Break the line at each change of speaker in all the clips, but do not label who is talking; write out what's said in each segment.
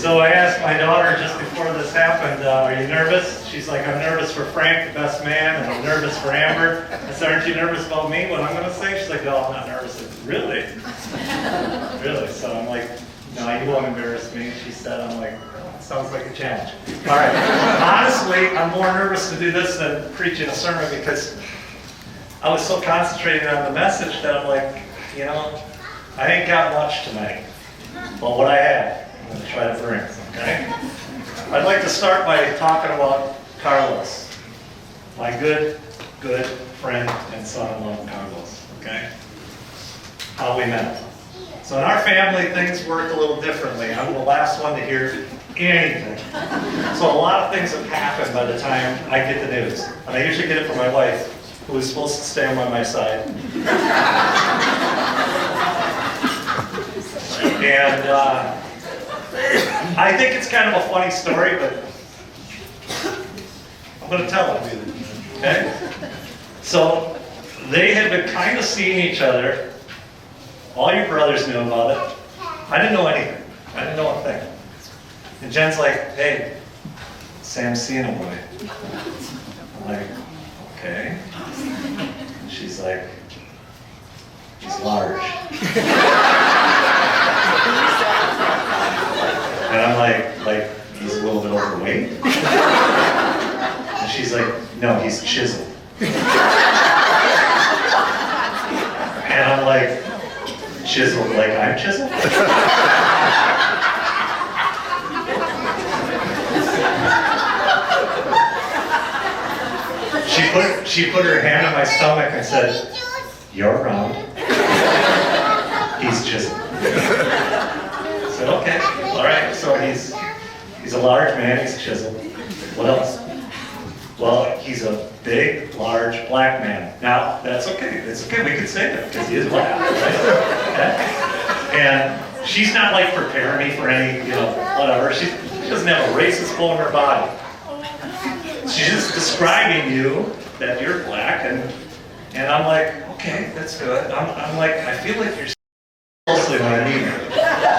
So I asked my daughter just before this happened, are you nervous? She's like, I'm nervous for Frank, the best man, and I'm nervous for Amber. I said, aren't you nervous about me, what I'm going to say? She's like, no, I'm not nervous. I said, really? Really? So I'm like, no, you won't embarrass me. She said, I'm like, oh, sounds like a challenge. All right. Honestly, I'm more nervous to do this than preaching a sermon because I was so concentrated on the message that I'm like, you know, I ain't got much tonight. But what I have, I'm going to try to bring, okay? I'd like to start by talking about Carlos, my good friend and son-in-law, Carlos, okay? How we met. So in our family, things work a little differently. I'm the last one to hear anything. So a lot of things have happened by the time I get the news. And I usually get it from my wife, who is supposed to stand by my side. And I think it's kind of a funny story, but I'm going to tell it, okay? So they had been kind of seeing each other. All your brothers knew about it. I didn't know anything. I didn't know a thing. And Jen's like, hey, Sam's seeing a boy. I'm like, okay. And she's like, he's large. And I'm like he's a little bit overweight? And she's like, no, he's chiseled. And I'm like, chiseled like I'm chiseled? She put her hand on my stomach and said, you're round. He's chiseled. I said, okay, all right, so he's a large man, he's chiseled. What else? Well, he's a big, large, black man. Now, that's okay. It's okay, we could say that, because he is black, right? Okay? And she's not like preparing me for any, whatever. She doesn't have a racist bone in her body. She's just describing you, that you're black, and I'm like, okay, that's good. I'm like, I feel like you're closely my neighbor.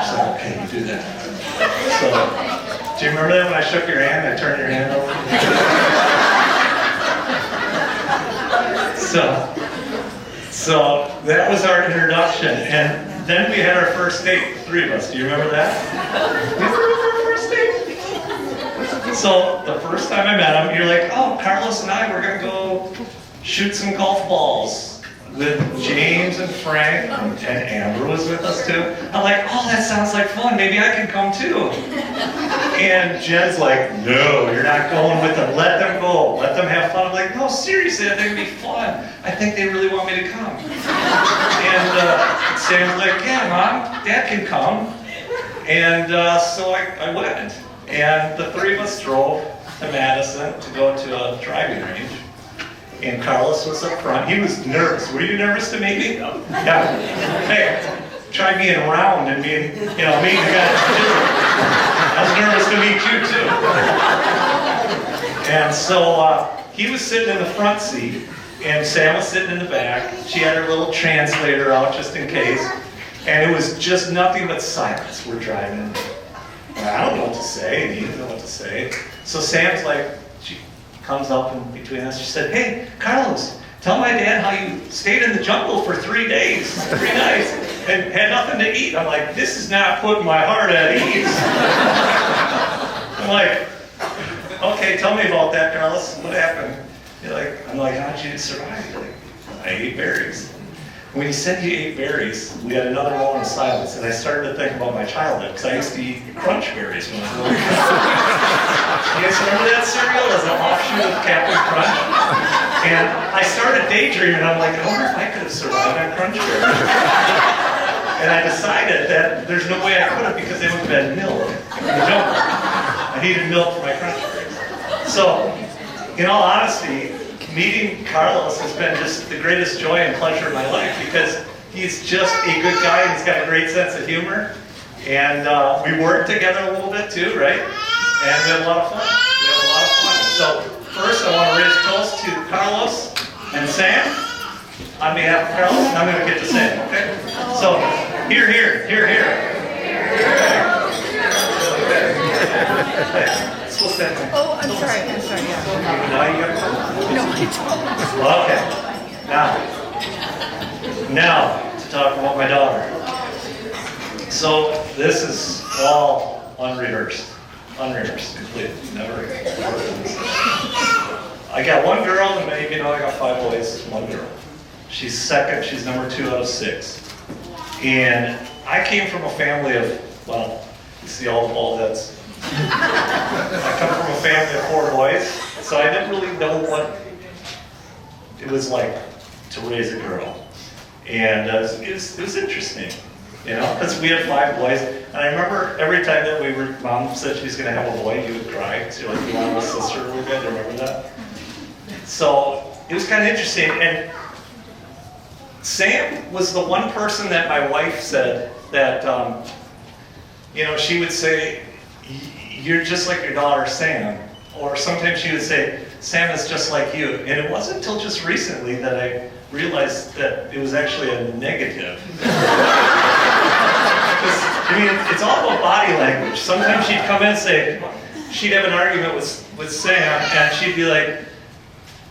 So, okay, you do that. So, do you remember that when I shook your hand, I turned your hand over? So that was our introduction, and then we had our first date, the three of us. Do you remember that? We remember our first date? So the first time I met him, you're like, oh, Carlos and I, we're going to go shoot some golf balls with James and Frank, and Amber was with us too. I'm like, oh, that sounds like fun. Maybe I can come too. And Jen's like, no, you're not going with them. Let them go. Let them have fun. I'm like, no, seriously, I think it'd be fun. I think they really want me to come. And Sam's like, yeah, Mom, Dad can come. And so I went. And the three of us drove to Madison to go to a driving range. And Carlos was up front. He was nervous. Were you nervous to meet me? No. Yeah. Hey, try being round and being, meeting the guy. I was nervous to meet you too. And so he was sitting in the front seat, and Sam was sitting in the back. She had her little translator out just in case. And it was just nothing but silence. We're driving. I don't know what to say, and he didn't know what to say. So Sam's like, she comes up in between us. She said, hey, Carlos, tell my dad how you stayed in the jungle for 3 days, 3 nights, and had nothing to eat. I'm like, this is not putting my heart at ease. I'm like, okay, tell me about that, Carlos. What happened? I'm like, how did you survive? You're like, I ate berries. When he said he ate berries, we had another moment of silence, and I started to think about my childhood, because I used to eat crunch berries when I was little. You guys remember that cereal as an offshoot of Captain Crunch? And I started daydreaming, I'm like, I wonder if I could have survived on crunch berries. And I decided that there's no way I could have, because they would have been milk in the jungle. I needed milk for my crunch berries. So, in all honesty, meeting Carlos has been just the greatest joy and pleasure of my life, because he's just a good guy and he's got a great sense of humor. And we work together a little bit too, right? And we have a lot of fun. So first I want to raise a toast to Carlos and Sam on behalf of Carlos, and I'm going to get to Sam, okay? So, here. Okay. talk about my daughter. So this is all unrehearsed, completely, never. I got one girl, and many of you know I got 5 boys, one girl. She's second, she's number 2 out of 6. And I came from a family of, well, you see all the bald heads. I come from a family of 4 boys, so I didn't really know what it was like to raise a girl. And it was interesting, you know, because we had 5 boys. And I remember every time that Mom said she was going to have a boy, you would cry. So you're like, you want a sister really good? Do you remember that? So it was kind of interesting. And Sam was the one person that my wife said that, you know, she would say, you're just like your daughter, Sam. Or sometimes she would say, Sam is just like you. And it wasn't until just recently that I realized that it was actually a negative. I mean, it's all about body language. Sometimes she'd come in and say, she'd have an argument with Sam, and she'd be like,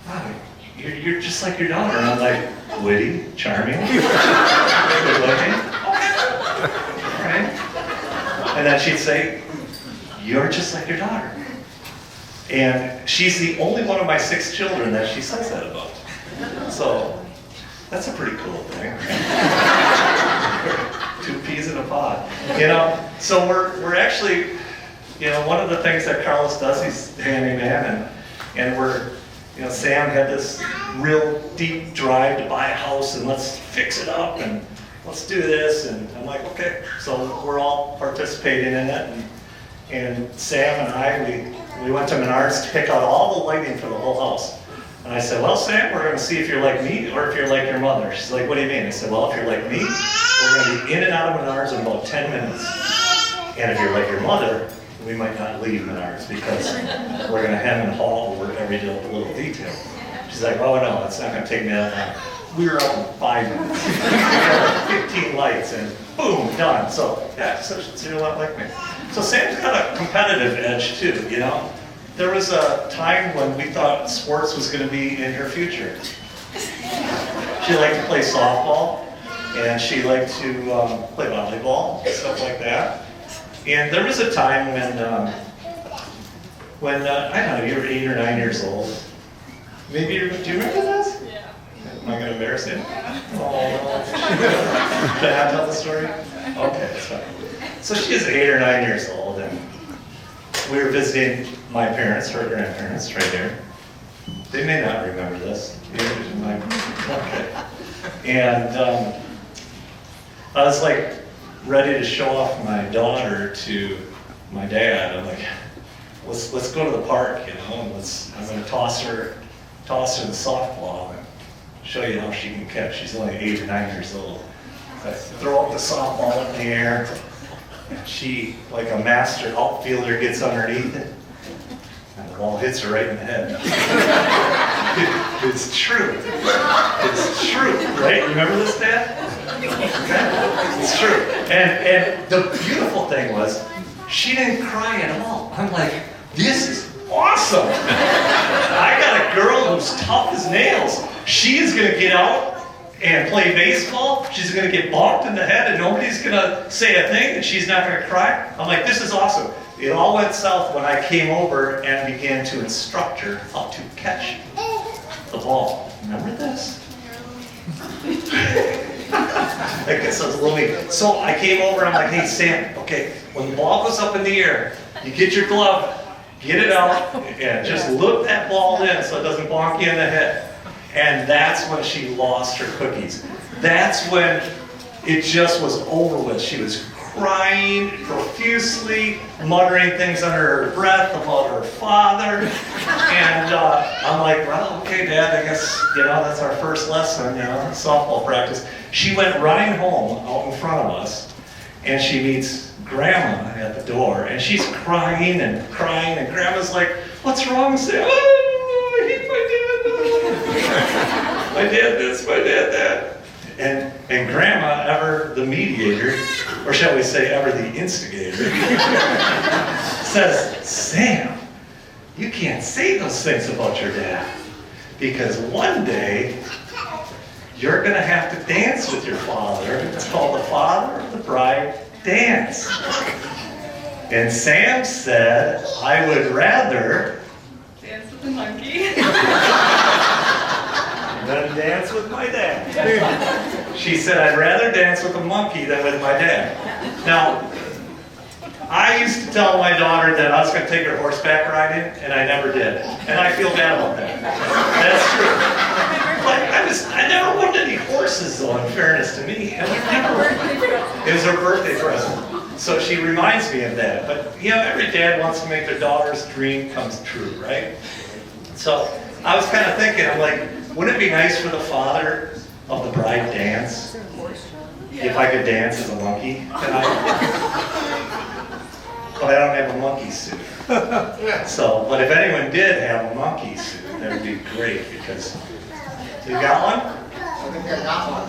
wow, you're just like your daughter. And I'm like, witty, charming, good looking. All right. And then she'd say, you're just like your daughter. And she's the only one of my 6 children that she says that about. So that's a pretty cool thing. 2 peas in a pod. You know, so we're actually, you know, one of the things that Carlos does, he's handyman, and we're, you know, Sam had this real deep drive to buy a house and let's fix it up and let's do this. And I'm like, okay. So we're all participating in it. And Sam and I, we went to Menards to pick out all the lighting for the whole house. And I said, well, Sam, we're going to see if you're like me or if you're like your mother. She's like, what do you mean? I said, well, if you're like me, we're going to be in and out of Menards in about 10 minutes. And if you're like your mother, we might not leave Menards because we're going to hem and haw over every little detail. She's like, oh, no, it's not going to take me that long. We were out in 5 minutes. We had 15 lights and boom, done. So, yeah, so you're a lot like me. So Sam's got a competitive edge too, you know? There was a time when we thought sports was going to be in her future. She liked to play softball, and she liked to play volleyball, stuff like that. And there was a time when I don't know, you were 8 or 9 years old. Maybe do you remember this?
Yeah.
Am I going to embarrass you? Oh, should I tell the story? Okay, that's fine. So she was 8 or 9 years old, and we were visiting my parents, her grandparents, right there. They may not remember this. Okay. And I was like ready to show off my daughter to my dad. I'm like, let's go to the park, you know, and I'm going to toss her the softball and show you how she can catch. She's only 8 or 9 years old. So I throw up the softball in the air. And she, like a master outfielder, gets underneath it, and the ball hits her right in the head. It's true. It's true, right? Remember this, Dad? Okay. It's true. And the beautiful thing was, she didn't cry at all. I'm like, this is awesome. I got a girl who's tough as nails. She is going to get out and play baseball. She's going to get bonked in the head and nobody's going to say a thing and she's not going to cry. I'm like, this is awesome. It all went south when I came over and began to instruct her how to catch the ball. Remember this? I guess I was a little weak. So I came over and I'm like, hey Sam, okay, when the ball goes up in the air, you get your glove, get it out, and just look that ball in so it doesn't bonk you in the head. And that's when she lost her cookies. That's when it just was over with. She was crying profusely, muttering things under her breath about her father. And I'm like, well, okay, Dad, I guess, that's our first lesson, softball practice. She went running home out in front of us, and she meets Grandma at the door, and she's crying, and Grandma's like, what's wrong, Sam? Oh, I hate my dad. My dad this, my dad that. And Grandma, ever the mediator, or shall we say ever the instigator, says, Sam, you can't say those things about your dad, because one day you're going to have to dance with your father. It's called the father of the bride dance. And Sam said, I would rather
dance with the monkey
than dance with my dad. She said, I'd rather dance with a monkey than with my dad. Now, I used to tell my daughter that I was going to take her horseback riding, and I never did. And I feel bad about that. That's true. But I never wanted any horses, though, in fairness to me. It was her birthday present. So she reminds me of that. But, you know, every dad wants to make their daughter's dream come true, right? So I was kind of thinking, I'm like, wouldn't it be nice for the father of the bride dance if I could dance as a monkey tonight? But I don't have a monkey suit. So, but if anyone did have a monkey suit, that would be great because you got one?
I think I got one.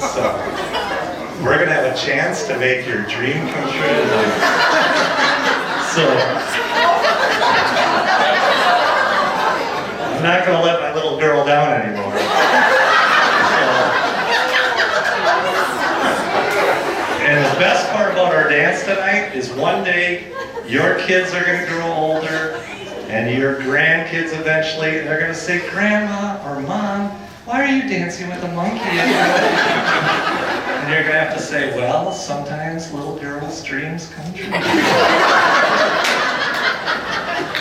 So, we're gonna have a chance to make your dream come true tonight. So, I'm not gonna let my little girl down anymore. And the best part about our dance tonight is one day your kids are going to grow older and your grandkids eventually, and they're going to say, Grandma or Mom, why are you dancing with a monkey? And you're going to have to say, well, sometimes little girls' dreams come true.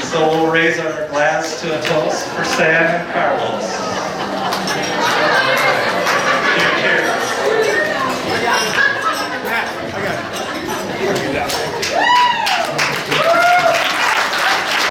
So we'll raise our glass to a toast for Sam and Carlos.